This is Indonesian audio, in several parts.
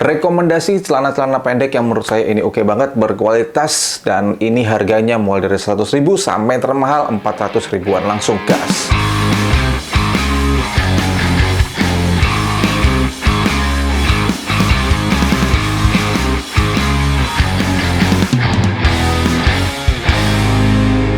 rekomendasi celana-celana pendek yang menurut saya ini oke banget, berkualitas, dan ini harganya mulai dari 100.000 sampai termahal 400 ribuan. Langsung gas.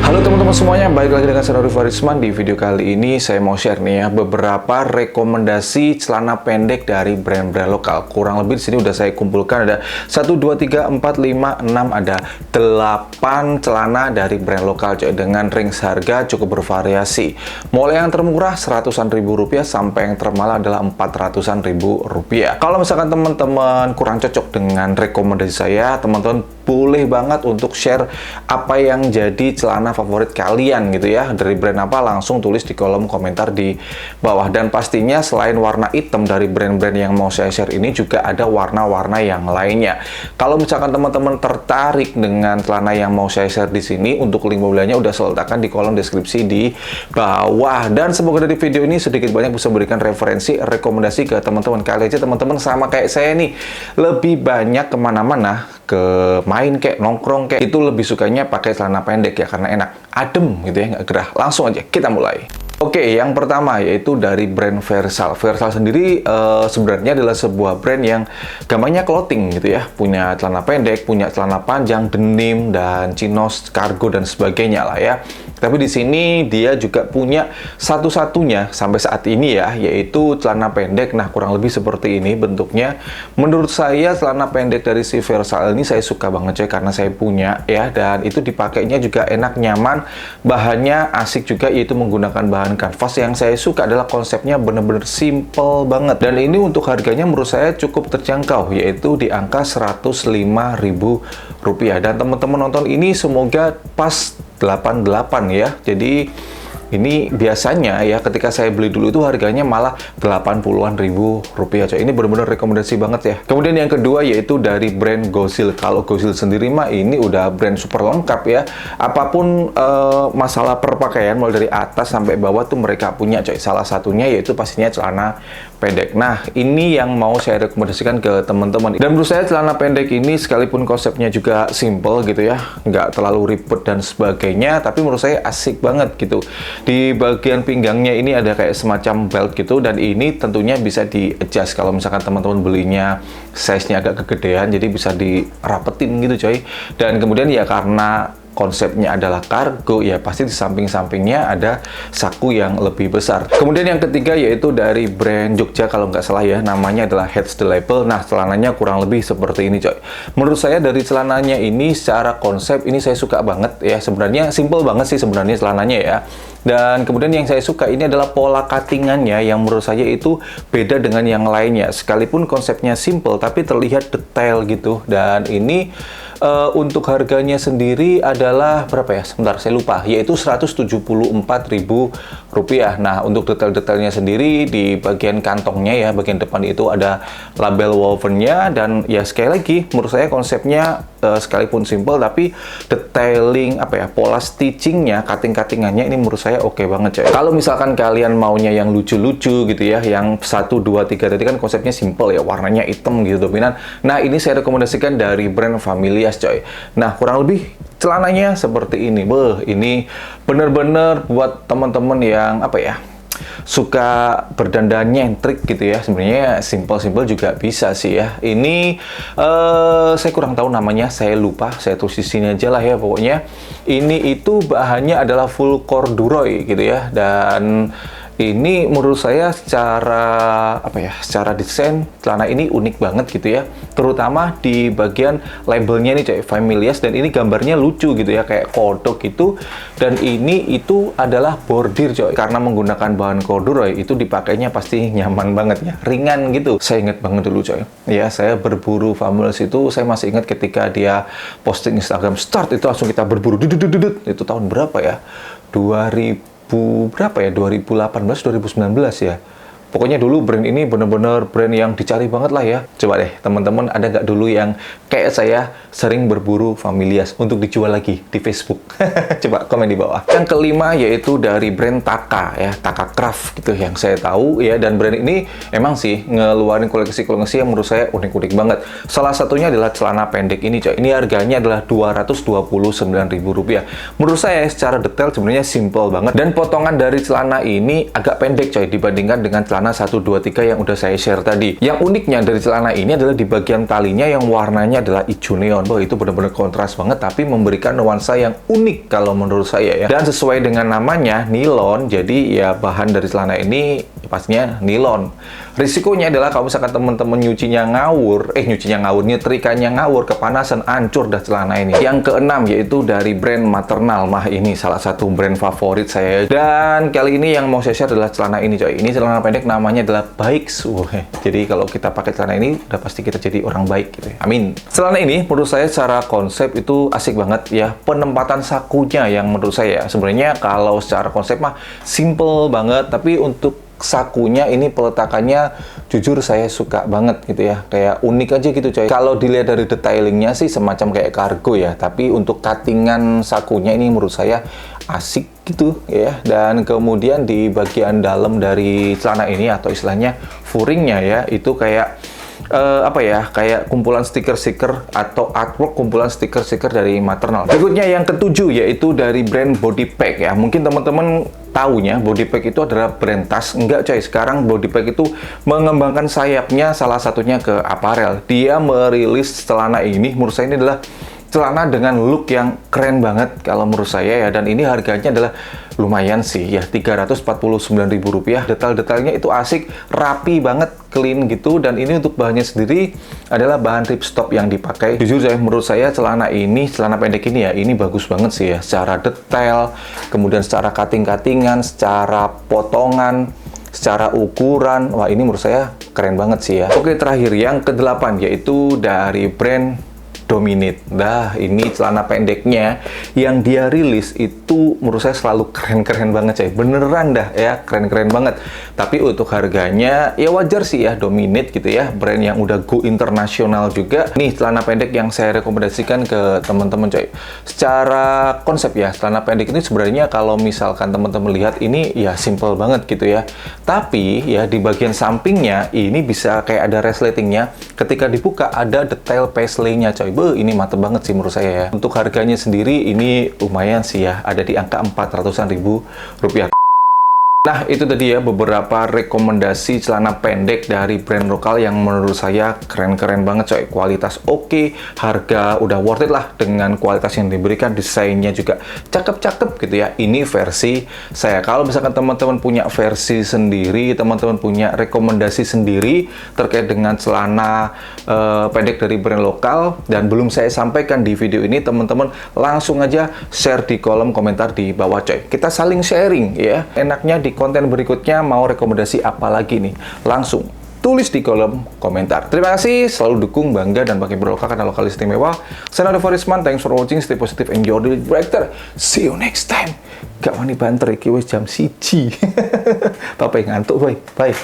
Halo teman-teman semuanya, balik lagi dengan saya Rify Farisman. Di video kali ini saya mau share nih ya beberapa rekomendasi celana pendek dari brand-brand lokal. Kurang lebih di sini udah saya kumpulkan ada 1, 2, 3, 4, 5, 6, ada 8 celana dari brand lokal coy, dengan range harga cukup bervariasi. Mulai yang termurah 100-an ribu rupiah sampai yang termahal adalah 400-an ribu rupiah. Kalau misalkan teman-teman kurang cocok dengan rekomendasi saya, teman-teman boleh banget untuk share apa yang jadi celana favorit kalian gitu ya, dari brand apa, langsung tulis di kolom komentar di bawah. Dan pastinya selain warna hitam dari brand-brand yang mau saya share ini, juga ada warna-warna yang lainnya. Kalau misalkan teman-teman tertarik dengan celana yang mau saya share di sini, untuk link pembeliannya udah saya letakkan di kolom deskripsi di bawah. Dan semoga dari video ini sedikit banyak bisa memberikan referensi, rekomendasi ke teman-teman. Kali aja teman-teman sama kayak saya nih, lebih banyak kemana-mana, ke main kayak nongkrong kayak itu lebih sukanya pakai celana pendek ya, karena enak, adem gitu ya, nggak gerah. Langsung aja kita mulai. Oke, yang pertama yaitu dari brand Versal. Versal sendiri sebenarnya adalah sebuah brand yang gampangnya clothing gitu ya, punya celana pendek, punya celana panjang, denim dan chinos, cargo dan sebagainya lah ya. Tapi di sini dia juga punya satu-satunya sampai saat ini ya, yaitu celana pendek. Nah, kurang lebih seperti ini bentuknya. Menurut saya celana pendek dari si Versal ini saya suka banget coy, karena saya punya ya, dan itu dipakainya juga enak, nyaman, bahannya asik juga, yaitu menggunakan bahan kanvas. Yang saya suka adalah konsepnya bener-bener simple banget, dan ini untuk harganya menurut saya cukup terjangkau, yaitu di angka 105.000 rupiah. Dan teman-teman nonton ini semoga pas 88 ya. Jadi ini biasanya ya, ketika saya beli dulu itu harganya malah 80-an ribu rupiah coy. Ini benar-benar rekomendasi banget ya. Kemudian yang kedua yaitu dari brand Gozil. Kalau Gozil sendiri mah ini udah brand super lengkap ya. Apapun masalah perpakaian mulai dari atas sampai bawah tuh mereka punya coy. Salah satunya yaitu pastinya celana pendek. Nah, ini yang mau saya rekomendasikan ke teman-teman. Dan menurut saya celana pendek ini sekalipun konsepnya juga simple gitu ya, nggak terlalu ribet dan sebagainya, tapi menurut saya asik banget gitu. Di bagian pinggangnya ini ada kayak semacam belt gitu, dan ini tentunya bisa di-adjust kalau misalkan teman-teman belinya size-nya agak kegedean, jadi bisa dirapetin gitu coy. Dan kemudian ya karena konsepnya adalah kargo ya, pasti di samping-sampingnya ada saku yang lebih besar. Kemudian yang ketiga yaitu dari brand Jogja, kalau nggak salah ya, namanya adalah Heads the Label. Nah, celananya kurang lebih seperti ini coy. Menurut saya dari celananya ini secara konsep ini saya suka banget ya. Sebenarnya simple banget sih sebenarnya celananya ya. Dan kemudian yang saya suka ini adalah pola cuttingannya yang menurut saya itu beda dengan yang lainnya. Sekalipun konsepnya simple tapi terlihat detail gitu. Dan ini untuk harganya sendiri adalah berapa ya? Sebentar, saya lupa. Yaitu 174.000 rupiah. Nah, untuk detail-detailnya sendiri di bagian kantongnya ya, bagian depan itu ada label wovennya. Dan ya sekali lagi, menurut saya konsepnya sekalipun simple tapi detailing apa ya, pola stitchingnya, cutting-cuttingannya ini menurut saya oke banget coy. Kalau misalkan kalian maunya yang lucu-lucu gitu ya, yang 1, 2, 3 tadi kan konsepnya simple ya, warnanya hitam gitu dominan. Nah, ini saya rekomendasikan dari brand Familias coy. Nah, kurang lebih celananya seperti ini. Ini bener-bener buat teman-teman yang apa ya, suka berdandan nyentrik gitu ya. Sebenarnya simple-simple juga bisa sih ya. Ini saya kurang tahu namanya, saya lupa. Saya tulis di sini aja lah ya pokoknya. Ini itu bahannya adalah full corduroy gitu ya. Dan ini menurut saya secara apa ya, secara desain celana ini unik banget gitu ya, terutama di bagian labelnya nih coy, Familias. Dan ini gambarnya lucu gitu ya, kayak kodok gitu. Dan ini itu adalah bordir coy, karena menggunakan bahan corduroy itu dipakainya pasti nyaman banget ya, ringan gitu. Saya ingat banget dulu coy ya, saya berburu Familias itu, saya masih ingat ketika dia posting Instagram start itu langsung kita berburu. Itu tahun berapa ya, 2000 berapa ya, 2018 2019 ya, Pokoknya dulu brand ini bener-bener brand yang dicari banget lah ya. Coba deh teman-teman, ada nggak dulu yang kayak saya sering berburu Familias untuk dijual lagi di Facebook? Coba komen di bawah. Yang kelima yaitu dari brand Taka ya, Taka Craft gitu yang saya tahu ya. Dan brand ini emang sih ngeluarin koleksi-koleksi yang menurut saya unik-unik banget. Salah satunya adalah celana pendek ini coy. Ini harganya adalah Rp229.000. Menurut saya secara detail sebenarnya simple banget. Dan potongan dari celana ini agak pendek coy dibandingkan dengan celana 123 yang udah saya share tadi. Yang uniknya dari celana ini adalah di bagian talinya yang warnanya adalah hijau neon. Wah, itu benar-benar kontras banget tapi memberikan nuansa yang unik kalau menurut saya ya. Dan sesuai dengan namanya nilon, jadi ya bahan dari celana ini pastinya nilon. Risikonya adalah kalau misalkan teman-teman nyucinya ngawur, nyetrikanya ngawur, kepanasan, hancur dah celana ini. Yang keenam yaitu dari brand Maternal. Mah ini salah satu brand favorit saya. Dan kali ini yang mau saya share adalah celana ini coy. Ini celana pendek namanya adalah Bikes. Jadi kalau kita pakai celana ini udah pasti kita jadi orang baik gitu ya. Amin. Celana ini menurut saya secara konsep itu asik banget ya. Penempatan sakunya yang menurut saya sebenarnya kalau secara konsep mah simple banget, tapi untuk sakunya ini peletakannya jujur saya suka banget gitu ya, kayak unik aja gitu coy. Kalau dilihat dari detailingnya sih semacam kayak kargo ya, tapi untuk cuttingan sakunya ini menurut saya asik gitu ya. Dan kemudian di bagian dalam dari celana ini atau istilahnya furingnya ya, itu kayak kayak kumpulan stiker-stiker atau artwork kumpulan stiker-stiker dari Maternal. Berikutnya yang ketujuh yaitu dari brand Bodypack ya. Mungkin teman-teman taunya Bodypack itu adalah brand tas. Enggak coy, sekarang Bodypack itu mengembangkan sayapnya salah satunya ke aparel. Dia merilis celana ini, menurut saya ini adalah celana dengan look yang keren banget kalau menurut saya ya. Dan ini harganya adalah lumayan sih ya, Rp349.000. Detail-detailnya itu asik, rapi banget, clean gitu. Dan ini untuk bahannya sendiri adalah bahan ripstop yang dipakai. Jujur saya, menurut saya celana pendek ini ya, ini bagus banget sih ya, secara detail, kemudian secara cutting-cuttingan, secara potongan, secara ukuran. Wah, ini menurut saya keren banget sih ya. Oke, terakhir yang ke-8 yaitu dari brand Dominate. Nah, ini celana pendeknya yang dia rilis itu menurut saya selalu keren-keren banget coy. Beneran dah ya, keren-keren banget. Tapi untuk harganya ya wajar sih ya, Dominate gitu ya, brand yang udah go internasional juga. Nih celana pendek yang saya rekomendasikan ke teman-teman coy. Secara konsep ya, celana pendek ini sebenarnya kalau misalkan teman-teman lihat ini ya simple banget gitu ya. Tapi ya di bagian sampingnya ini bisa kayak ada resletingnya. Ketika dibuka ada detail paisley-nya coy. Ini mantep banget sih menurut saya ya. Untuk harganya sendiri ini lumayan sih ya, ada di angka Rp400.000. Nah, itu tadi ya beberapa rekomendasi celana pendek dari brand lokal yang menurut saya keren-keren banget coy. Kualitas oke, harga udah worth it lah dengan kualitas yang diberikan, desainnya juga cakep-cakep gitu ya. Ini versi saya. Kalau misalkan teman-teman punya versi sendiri, teman-teman punya rekomendasi sendiri terkait dengan celana pendek dari brand lokal dan belum saya sampaikan di video ini, teman-teman langsung aja share di kolom komentar di bawah coy. Kita saling sharing ya. Enaknya di konten berikutnya mau rekomendasi apa lagi nih, langsung tulis di kolom komentar. Terima kasih, selalu dukung, bangga, dan pakai berlokal karena lokal istimewa. Saya Nado Farisman, thanks for watching, stay positive, enjoy the director. See you next time. Gak wani banter, iki wis jam 1. Bapak ngantuk, bye.